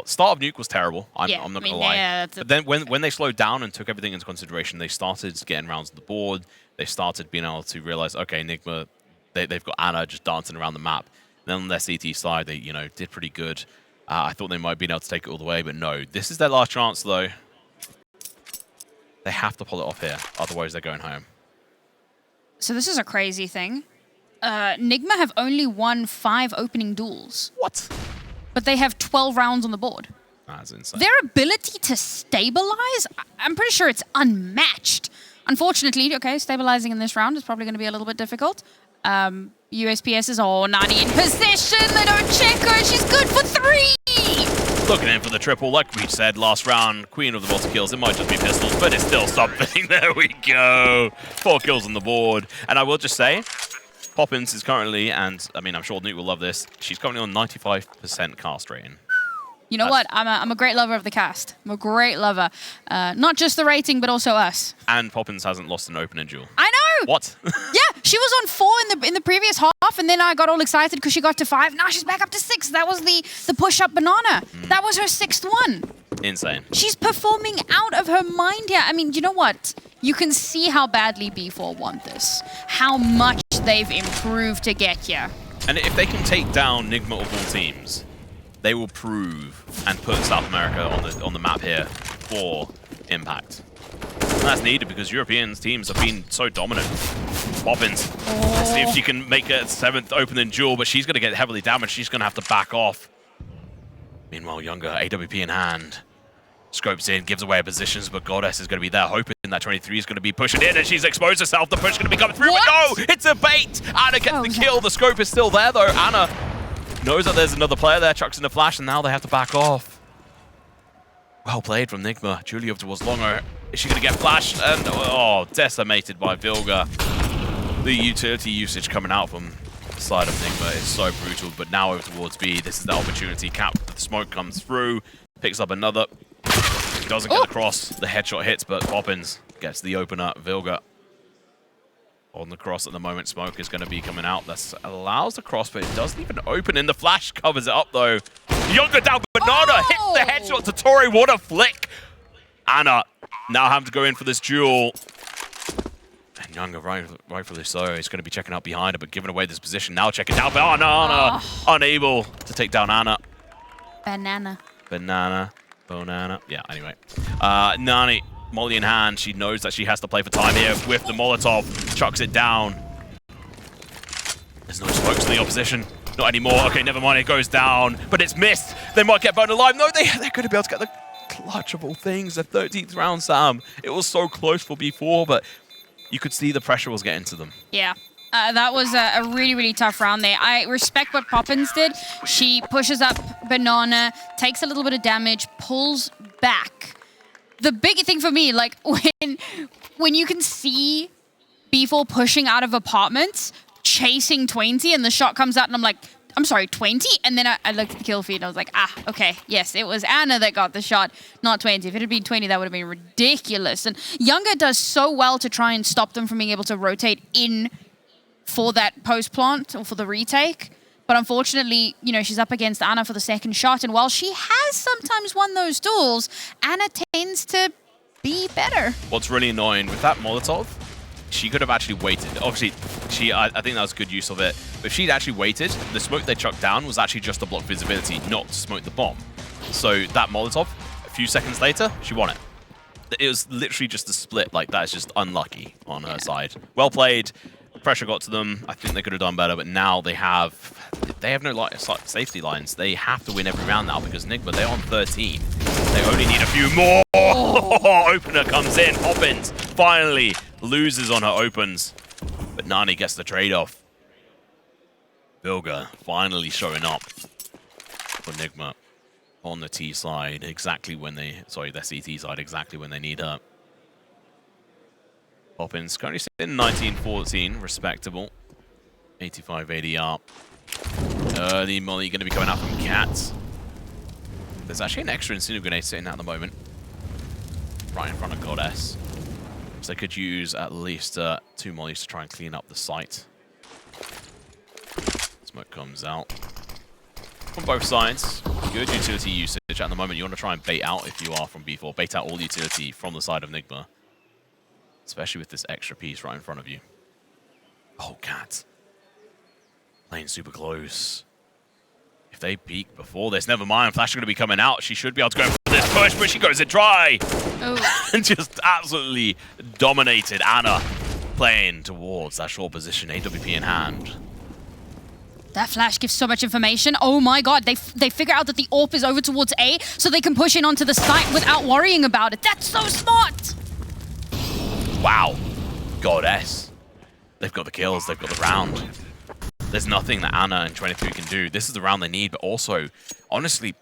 start of Nuke was terrible. I'm not gonna lie. Yeah, but then when they slowed down and took everything into consideration, they started getting rounds on the board. They started being able to realize, okay, Nigma. They've got Anna just dancing around the map. And then on their CT side, they did pretty good. I thought they might have been able to take it all the way, but no. This is their last chance, though. They have to pull it off here, otherwise they're going home. So this is a crazy thing. Nigma have only won 5 opening duels. What? But they have 12 rounds on the board. That's insane. Their ability to stabilize, I'm pretty sure it's unmatched. Unfortunately, okay, stabilizing in this round is probably going to be a little bit difficult. USPS is Nani in position. They don't check her. She's good for 3. Looking in for the triple, like we said last round. Queen of the multi-kills. It might just be pistols, but it's still something. There we go. 4 kills on the board. And I will just say, Poppins is currently, and I mean, I'm sure Newt will love this, she's currently on 95% cast rating. You know what? I'm a great lover of the cast. I'm a great lover. Not just the rating, but also us. And Poppins hasn't lost an opening duel. I know! What? Yeah, she was on 4 in the previous half. off, and then I got all excited because she got to 5. Now she's back up to 6. That was the push-up banana. That was her 6th one. Insane. She's performing out of her mind here. I mean, you know what? You can see how badly B4 want this. How much they've improved to get here. And if they can take down Nigma of all teams, they will prove and put South America on the map here for Impact. And that's needed because European teams have been so dominant. Poppins. Let's see if she can make a 7th opening duel, but she's going to get heavily damaged. She's going to have to back off. Meanwhile, Younger, AWP in hand. Scopes in, gives away positions, but Goddess is going to be there, hoping that 23 is going to be pushing in, and she's exposed herself. The push is going to be coming through, but no! It's a bait! Anna gets the kill. The scope is still there, though. Anna knows that there's another player there, chucks in a flash, and now they have to back off. Well played from Nigma. Julie over towards Longer. Is she going to get flashed? And, oh, decimated by Vilga. The utility usage coming out from the side of Nigma is so brutal, but now over towards B. This is the opportunity. Cap, the smoke comes through, picks up another. Doesn't get across. The headshot hits, but Poppins gets the opener. Vilga on the cross at the moment. Smoke is going to be coming out. That allows the cross, but it doesn't even open in. The flash covers it up, though. Younger down. Banana hits the headshot to Tori. What a flick. Anna now having to go in for this duel. And Younger, rightfully so, he's going to be checking out behind her, but giving away this position. Now checking down. But Anna unable to take down Anna. Banana. Yeah, anyway. Nani, Molly in hand. She knows that she has to play for time here with the Molotov. Chucks it down. There's no smokes in the opposition. Not anymore. Okay, never mind. It goes down, but it's missed. They might get burned alive. No, they're going to be able to get the clutch of all things. The 13th round, Sam. It was so close for B4, but you could see the pressure was getting to them. Yeah. That was a really, really tough round there. I respect what Poppins did. She pushes up Banana, takes a little bit of damage, pulls back. The big thing for me, like, when you can see B4 pushing out of apartments, chasing 20, and the shot comes out, and I'm like, I'm sorry, 20? And then I looked at the kill feed, and I was like, okay, yes, it was Anna that got the shot, not 20. If it had been 20, that would have been ridiculous. And Younger does so well to try and stop them from being able to rotate in for that post plant or for the retake. But unfortunately, you know, she's up against Anna for the second shot. And while she has sometimes won those duels, Anna tends to be better. What's really annoying with that Molotov, she could have actually waited. Obviously, I think that was good use of it. But if she'd actually waited, the smoke they chucked down was actually just to block visibility, not to smoke the bomb. So that Molotov, a few seconds later, she won it. It was literally just a split. Like, that is just unlucky on her side. Well played. Pressure got to them. I think they could have done better, but now they have no safety lines. They have to win every round now because Nigma, they're on 13. They only need a few more. Opener comes in. Poppins finally loses on her opens, but Nani gets the trade-off. Vilga finally showing up for Nigma on the T side exactly when their CT side exactly when they need her. Poppins currently sitting 19-14, respectable. 85 ADR. Early molly going to be coming out from Cats. There's actually an extra incendiary grenade sitting at the moment. Right in front of Goddess. So they could use at least 2 mollies to try and clean up the site. Smoke comes out. From both sides. Good utility usage at the moment. You want to try and bait out if you are from B4. Bait out all utility from the side of Nigma. Especially with this extra piece right in front of you. Oh, Cat. Playing super close. If they peek before this, never mind. Flash is going to be coming out. She should be able to go for this push, but she goes it dry. Oh. And just absolutely dominated Anna playing towards that short position. AWP in hand. That flash gives so much information. Oh my god, they figure out that the AWP is over towards A, so they can push in onto the site without worrying about it. That's so smart! Wow. Goddess. They've got the kills, they've got the round. There's nothing that Anna and 23 can do. This is the round they need, but also, honestly,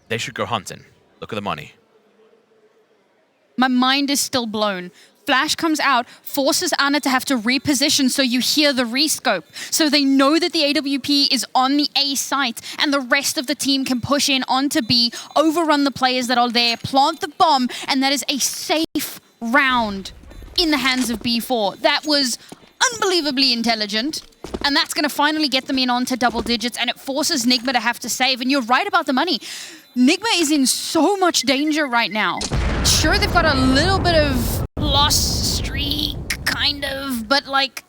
they should go hunting. Look at the money. My mind is still blown. Flash comes out, forces Anna to have to reposition so you hear the rescope. So they know that the AWP is on the A site and the rest of the team can push in onto B, overrun the players that are there, plant the bomb, and that is a safe round in the hands of B4. That was unbelievably intelligent. And that's going to finally get them in onto double digits, and it forces Nigma to have to save. And you're right about the money. Nigma is in so much danger right now. Sure, they've got a little bit of loss streak, kind of, but like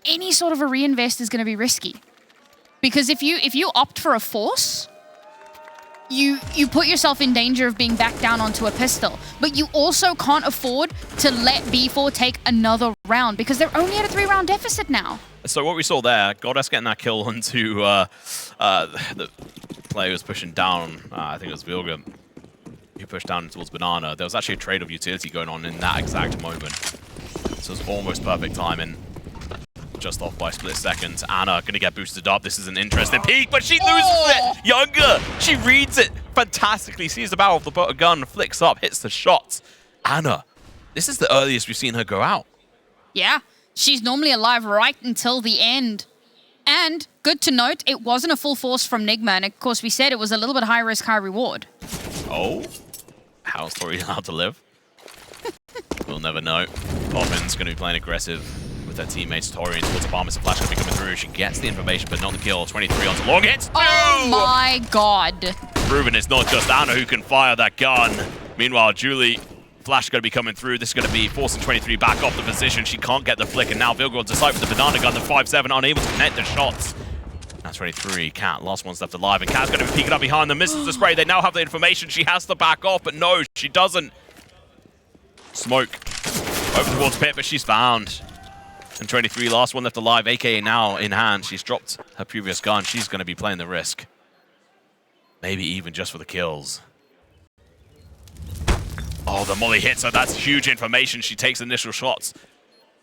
any sort of a reinvest is going to be risky. Because if you opt for a force, you put yourself in danger of being back down onto a pistol. But you also can't afford to let B4 take another round because they're only at a 3-round deficit now. So what we saw there, Goddess getting that kill onto the player who was pushing down, I think it was Vilga, who pushed down towards Banana. There was actually a trade of utility going on in that exact moment. So it was almost perfect timing. Just off by a split second. Anna gonna get boosted up. This is an interesting peek, but she loses it. Younger, she reads it fantastically. Sees the barrel of the gun, flicks up, hits the shot. Anna, this is the earliest we've seen her go out. Yeah, she's normally alive right until the end. And good to note, it wasn't a full force from Nigma, and of course we said it was a little bit high risk, high reward. Oh, how's Tori allowed to live? We'll never know. Poppins gonna be playing aggressive with her teammates. Tori towards the bomb as the flash gonna be coming through. She gets the information, but not the kill. 23 onto long hits. Oh my god. Proven it's not just Anna who can fire that gun. Meanwhile, Julie, flash gonna be coming through. This is gonna be forcing 23 back off the position. She can't get the flick, and now Vilga on site with the banana gun. The 5-7 unable to connect the shots. Now 23, Cat, last one's left alive, and Cat's gonna be peeking up behind them, misses the spray. They now have the information. She has to back off, but no, she doesn't. Smoke over towards Pit, but she's found. And 23, last one left alive, aka now in hand. She's dropped her previous gun. She's going to be playing the risk. Maybe even just for the kills. Oh, the molly hits her. That's huge information. She takes initial shots.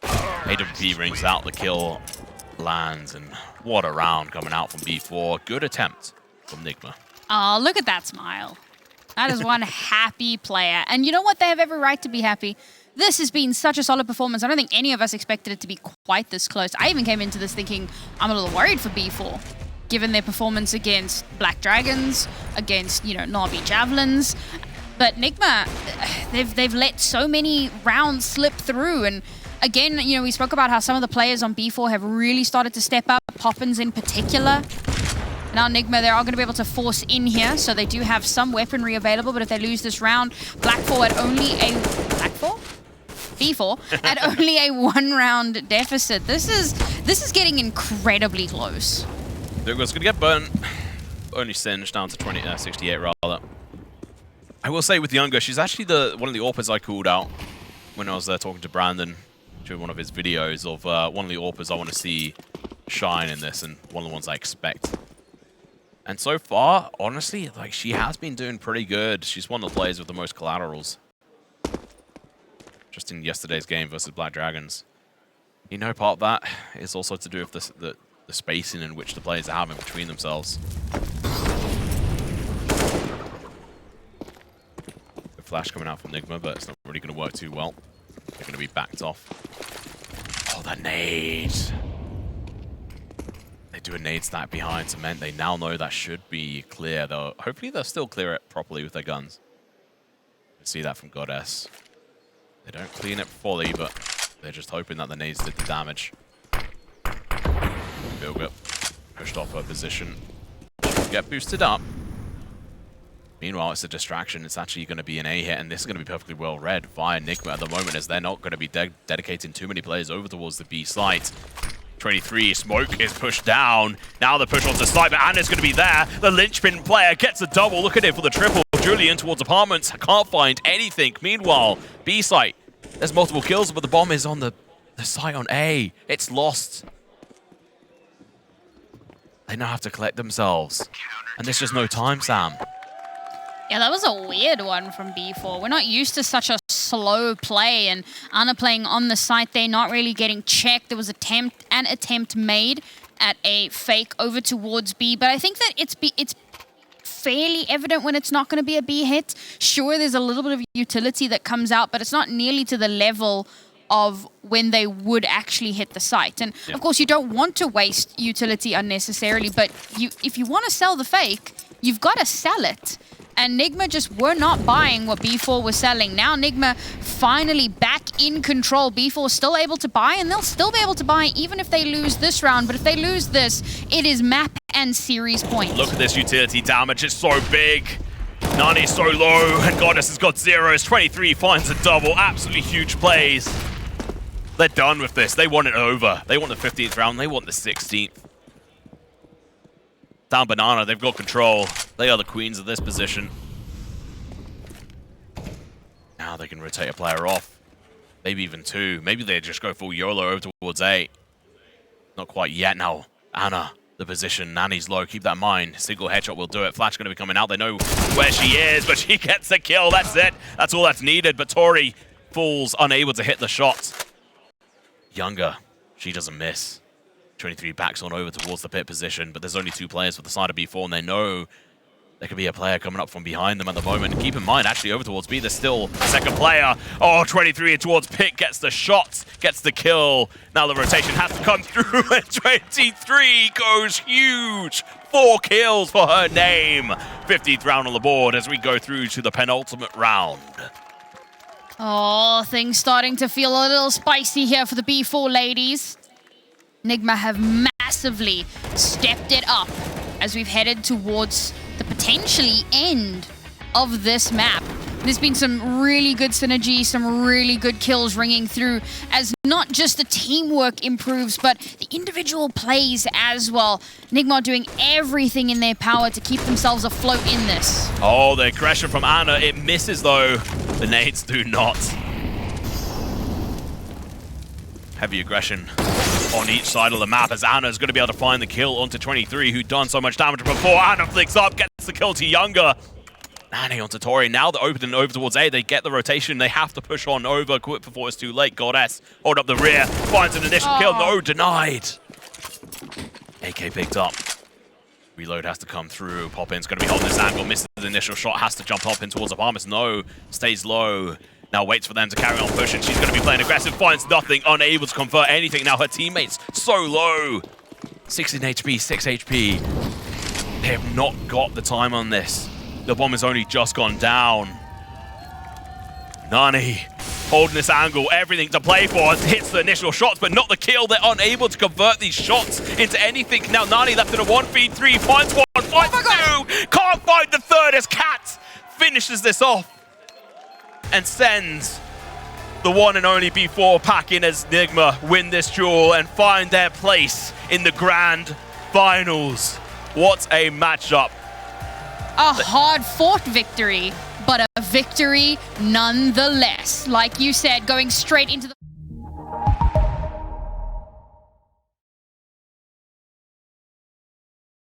AWP rings out. The kill lands. And what a round coming out from B4. Good attempt from Nigma. Oh, look at that smile. That is one happy player. And you know what? They have every right to be happy. This has been such a solid performance. I don't think any of us expected it to be quite this close. I even came into this thinking I'm a little worried for B4, given their performance against Black Dragons, against, you know, Navi Javelins. But Nigma, they've let so many rounds slip through. And again, you know, we spoke about how some of the players on B4 have really started to step up, Poppins in particular. Now Nigma, they are going to be able to force in here, so they do have some weaponry available, but if they lose this round, Black4 at only a... Black4? B4 at only a 1-round deficit. This is getting incredibly close. Vilga's going to get burnt. Only singed down to 68 rather. I will say with Younger, she's actually one of the AWPers I called out when I was there talking to Brandon during one of his videos of one of the AWPers I want to see shine in this, and one of the ones I expect. And so far, honestly, like, she has been doing pretty good. She's one of the players with the most collaterals. Just in yesterday's game versus Black Dragons. You know, part of that is also to do with the spacing in which the players are having between themselves. The flash coming out from Nigma, but it's not really going to work too well. They're going to be backed off. Oh, the nade. They do a nade stack behind cement. They now know that should be clear, though. Hopefully they'll still clear it properly with their guns. You can see that from Goddess. They don't clean it fully, but they're just hoping that the nades did the damage. Vilga pushed off her position. She'll get boosted up. Meanwhile, it's a distraction. It's actually going to be an A hit, and this is going to be perfectly well read via Nigma at the moment, as they're not going to be dedicating too many players over towards the B site. 23, Smoke is pushed down. Now the push onto site, but Anna's going to be there. The linchpin player gets a double. Look at it for the triple. Julian towards apartments. Can't find anything. Meanwhile, B site. There's multiple kills, but the bomb is on the site on A. It's lost. They now have to collect themselves. And there's just no time, Sam. Yeah, that was a weird one from B4. We're not used to such a slow play, and Anna playing on the site, they're not really getting checked. There was an attempt made at a fake over towards B, but I think that it's fairly evident when it's not going to be a B hit. Sure, there's a little bit of utility that comes out, but it's not nearly to the level of when they would actually hit the site. And of course, you don't want to waste utility unnecessarily, but if you want to sell the fake, you've got to sell it. And Nigma just were not buying what B4 was selling. Now Nigma finally back in control. B4 still able to buy, and they'll still be able to buy even if they lose this round. But if they lose this, it is map and series point. Look at this utility damage. It's so big. Nani's so low, and Goddess has got zeros. 23 finds a double. Absolutely huge plays. They're done with this. They want it over. They want the 15th round. They want the 16th. Down Banana, they've got control. They are the queens of this position. Now they can rotate a player off. Maybe even two. Maybe they just go full YOLO over towards A. Not quite yet now. Anna, the position. Nani's low. Keep that in mind. Single headshot will do it. Flash going to be coming out. They know where she is, but she gets the kill. That's it. That's all that's needed. But Tori falls unable to hit the shot. Younger. She doesn't miss. 23 backs on over towards the pit position, but there's only two players for the side of B4, and they know there could be a player coming up from behind them at the moment. And keep in mind, actually, over towards B, there's still a second player. Oh, 23 towards pit, gets the shot, gets the kill. Now the rotation has to come through, and 23 goes huge. 4 kills for her name. 15th round on the board as we go through to the penultimate round. Oh, things starting to feel a little spicy here for the B4 ladies. Nigma have massively stepped it up as we've headed towards the potentially end of this map. There's been some really good synergy, some really good kills ringing through as not just the teamwork improves, but the individual plays as well. Nigma doing everything in their power to keep themselves afloat in this. Oh, the aggression from Anna. It misses, though. The nades do not. Heavy aggression on each side of the map as Anna's going to be able to find the kill onto 23, who'd done so much damage before. Anna flicks up, gets the kill to Younger. Nani onto Tori. Now they're opening over towards A. They get the rotation. They have to push on over quick before it's too late. Goddess hold up the rear, finds an initial kill. No, denied. AK picked up. Reload has to come through. Poppins going to be holding this angle. Misses the initial shot. Has to jump up in towards the Palmas. No, stays low. Now waits for them to carry on pushing. She's going to be playing aggressive. Finds nothing. Unable to convert anything. Now her teammates so low. 16 HP, 6 HP. They have not got the time on this. The bomb has only just gone down. Nani holding this angle. Everything to play for. Hits the initial shots, but not the kill. They're unable to convert these shots into anything. Now Nani left in a 1v3. Finds one. Finds two. Can't find the third as Cat finishes this off. And sends the one and only B4 pack in as Nigma win this duel and find their place in the grand finals. What a matchup. A hard-fought victory, but a victory nonetheless. Like you said, going straight into the...